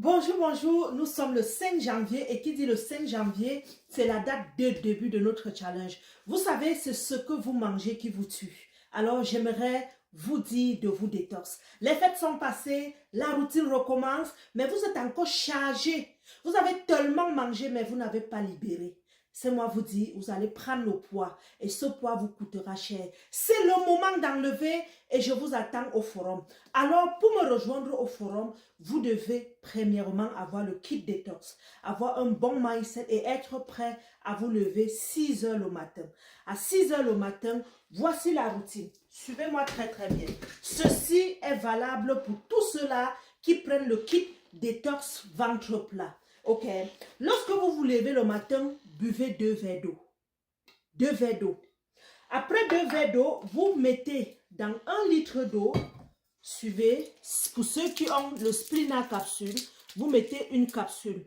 Bonjour, bonjour, nous sommes le 5 janvier et qui dit le 5 janvier, c'est la date de début de notre challenge. Vous savez, c'est ce que vous mangez qui vous tue. Alors, j'aimerais vous dire de vous détox. Les fêtes sont passées, la routine recommence, mais vous êtes encore chargé. Vous avez tellement mangé, mais vous n'avez pas libéré. C'est moi vous dire, vous allez prendre le poids et ce poids vous coûtera cher. C'est le moment d'enlever et je vous attends au forum. Alors, pour me rejoindre au forum, vous devez premièrement avoir le kit détox, avoir un bon mindset et être prêt à vous lever 6 heures le matin. À 6 heures le matin, voici la routine. Suivez-moi très bien. Ceci est valable pour tous ceux-là qui prennent le kit détox ventre plat. Ok. Lorsque vous vous levez le matin, buvez 2 verres d'eau. 2 verres d'eau. Après 2 verres d'eau, vous mettez dans 1 litre d'eau. Suivez, pour ceux qui ont le Splina capsule, vous mettez une capsule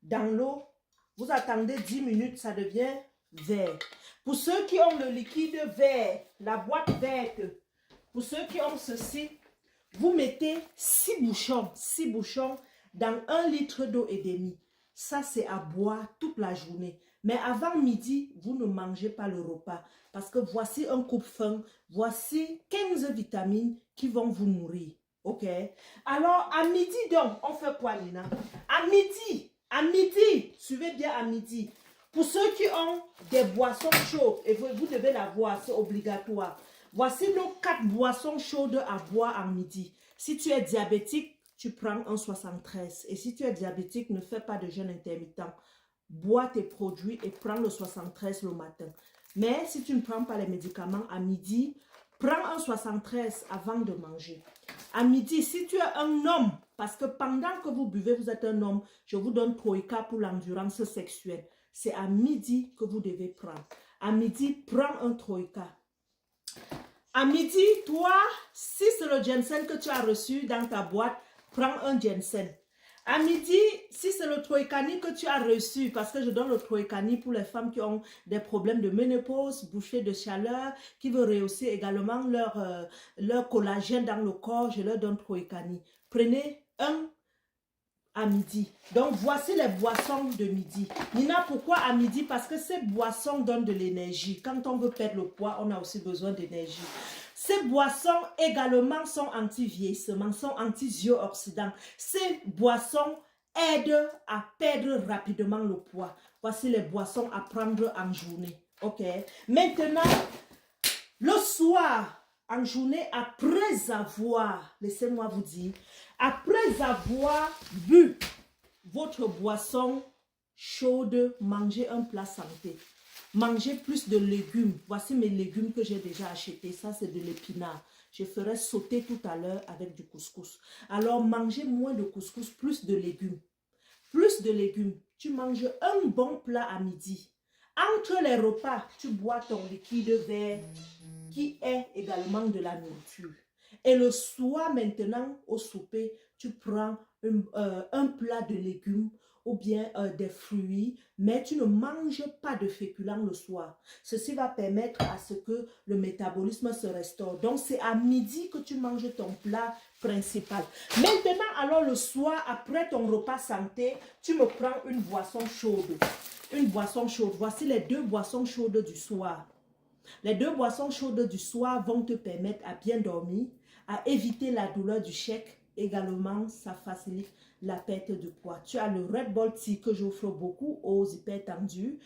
dans l'eau, vous attendez 10 minutes, ça devient vert. Pour ceux qui ont le liquide vert, la boîte verte, pour ceux qui ont ceci, vous mettez 6 bouchons dans 1 litre d'eau et demi. Ça, c'est à boire toute la journée. Mais avant midi, vous ne mangez pas le repas. Parce que voici un coupe-faim, voici 15 vitamines qui vont vous nourrir. Ok? Alors, à midi, donc, on fait quoi, Lina? À midi, suivez bien à midi. Pour ceux qui ont des boissons chaudes, et vous devez l'avoir, c'est obligatoire. Voici nos 4 boissons chaudes à boire à midi. Si tu es diabétique, tu prends un 73. Et si tu es diabétique, ne fais pas de jeûne intermittent. Bois tes produits et prends le 73 le matin. Mais si tu ne prends pas les médicaments à midi, prends un 73 avant de manger. À midi, si tu es un homme, parce que pendant que vous buvez, vous êtes un homme, je vous donne Troïka pour l'endurance sexuelle. C'est à midi que vous devez prendre. À midi, prends un Troïka. À midi, toi, si c'est le ginseng que tu as reçu dans ta boîte, prends un ginseng. À midi, si c'est le Troïkani que tu as reçu, parce que je donne le Troïkani pour les femmes qui ont des problèmes de ménopause, bouffée de chaleur, qui veulent rehausser également leur collagène dans le corps, je leur donne Troïkani. Prenez un à midi. Donc, voici les boissons de midi. Nina, pourquoi à midi? Parce que ces boissons donnent de l'énergie. Quand on veut perdre le poids, on a aussi besoin d'énergie. Ces boissons également sont anti-vieillissement, sont anti-antioxydants. Ces boissons aident à perdre rapidement le poids. Voici les boissons à prendre en journée. Ok. Maintenant, le soir, en journée, après avoir, laissez-moi vous dire, après avoir bu votre boisson chaude, mangez un plat santé. Mangez plus de légumes. Voici mes légumes que j'ai déjà achetés. Ça, c'est de l'épinard. Je ferai sauter tout à l'heure avec du couscous. Alors, mangez moins de couscous, plus de légumes. Plus de légumes. Tu manges un bon plat à midi. Entre les repas, tu bois ton liquide vert qui est également de la nourriture. Et le soir, maintenant, au souper, tu prends un plat de légumes ou bien des fruits, mais tu ne manges pas de féculents le soir. Ceci va permettre à ce que le métabolisme se restaure. Donc, c'est à midi que tu manges ton plat principal. Maintenant, alors le soir, après ton repas santé, tu me prends une boisson chaude. Une boisson chaude. Voici les 2 boissons chaudes du soir. Les 2 boissons chaudes du soir vont te permettre à bien dormir, à éviter la douleur du chèque. Également, ça facilite la perte de poids. Tu as le Red Bull Tea que j'offre beaucoup aux hypertendus.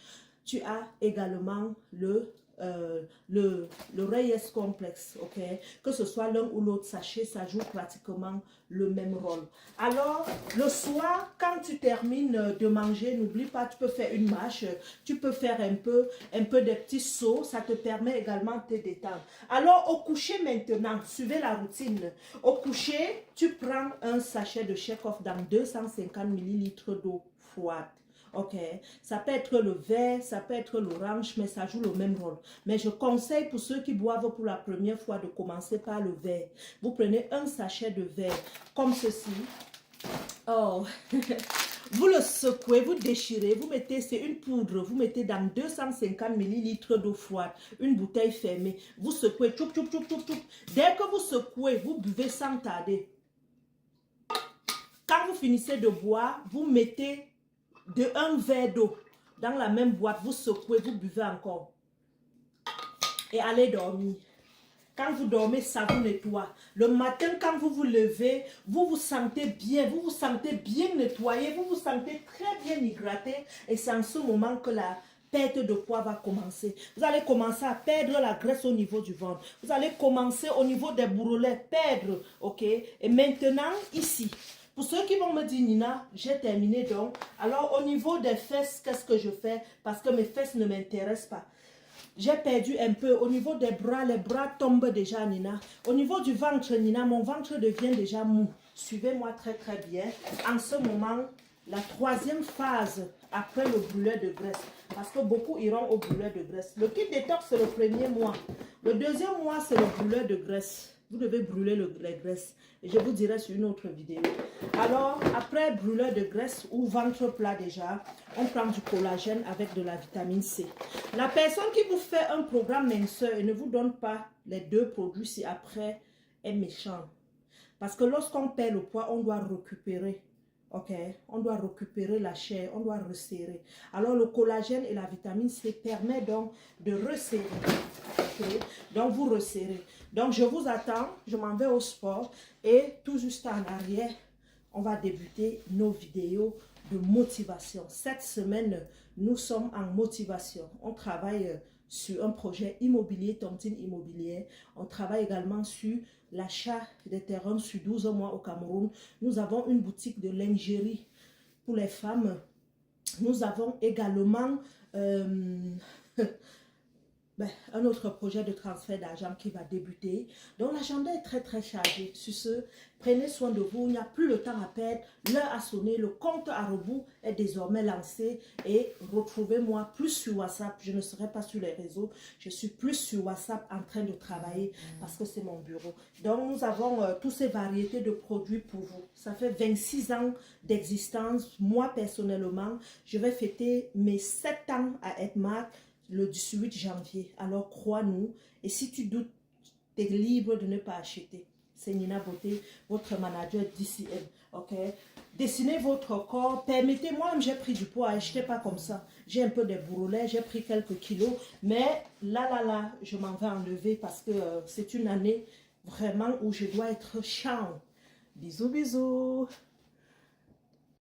Tu as également le Reyes Complex, ok? Que ce soit l'un ou l'autre sachet, ça joue pratiquement le même rôle. Alors, le soir, quand tu termines de manger, n'oublie pas, tu peux faire une marche, tu peux faire un peu des petits sauts, ça te permet également de te détendre. Alors, au coucher maintenant, suivez la routine. Au coucher, tu prends un sachet de Shake-Off dans 250 ml d'eau froide. Ok, ça peut être le vert, ça peut être l'orange, mais ça joue le même rôle. Mais je conseille pour ceux qui boivent pour la première fois de commencer par le vert. Vous prenez un sachet de vert comme ceci. Oh, vous le secouez, vous déchirez, vous mettez, c'est une poudre, vous mettez dans 250 ml d'eau froide, une bouteille fermée. Vous secouez, tchoup, tchoup, tchoup, tchoup, tchoup. Dès que vous secouez, vous buvez sans tarder. Quand vous finissez de boire, vous mettez de un verre d'eau dans la même boîte, vous secouez, vous buvez encore. Et allez dormir. Quand vous dormez, ça vous nettoie. Le matin, quand vous vous levez, vous vous sentez bien nettoyé, vous vous sentez très bien hydraté. Et c'est en ce moment que la perte de poids va commencer. Vous allez commencer à perdre la graisse au niveau du ventre. Vous allez commencer au niveau des bourrelets, perdre, ok? Et maintenant, ici, pour ceux qui vont me dire, Nina, j'ai terminé donc. Alors, au niveau des fesses, qu'est-ce que je fais? Parce que mes fesses ne m'intéressent pas. J'ai perdu un peu. Au niveau des bras, les bras tombent déjà, Nina. Au niveau du ventre, Nina, mon ventre devient déjà mou. Suivez-moi très très bien. En ce moment, la troisième phase après le brûleur de graisse. Parce que beaucoup iront au brûleur de graisse. Le kit détox, c'est le premier mois. Le deuxième mois, c'est le brûleur de graisse. Vous devez brûler les graisses. Et je vous dirai sur une autre vidéo. Alors, après brûleur de graisse ou ventre plat déjà, on prend du collagène avec de la vitamine C. La personne qui vous fait un programme minceur et ne vous donne pas les deux produits ci après est méchant. Parce que lorsqu'on perd le poids, on doit récupérer. Ok, on doit récupérer la chair, on doit resserrer. Alors le collagène et la vitamine C permettent donc de resserrer. Okay? Donc vous resserrez. Donc je vous attends, je m'en vais au sport et tout juste en arrière, on va débuter nos vidéos de motivation. Cette semaine, nous sommes en motivation. On travaille sur un projet immobilier, tontine immobilière. On travaille également sur l'achat des terrains sur 12 mois au Cameroun. Nous avons une boutique de lingerie pour les femmes. Nous avons également un autre projet de transfert d'argent qui va débuter. Donc l'agenda est très très chargé. Sur ce, prenez soin de vous. Il n'y a plus le temps à perdre. L'heure a sonné. Le compte à rebours est désormais lancé. Et retrouvez-moi plus sur WhatsApp. Je ne serai pas sur les réseaux. Je suis plus sur WhatsApp en train de travailler parce que c'est mon bureau. Donc nous avons toutes ces variétés de produits pour vous. Ça fait 26 ans d'existence. Moi personnellement, je vais fêter mes 7 ans à Edmark le 18 janvier. Alors crois-nous. Et si tu doutes, tu es libre de ne pas acheter. C'est Nina Beauté, votre manager d'ICM. Ok? Dessinez votre corps. Permettez-moi, j'ai pris du poids. Achetez pas comme ça. J'ai un peu des bourrelets. J'ai pris quelques kilos. Mais là, je m'en vais enlever parce que c'est une année vraiment où je dois être chiant. Bisous, bisous.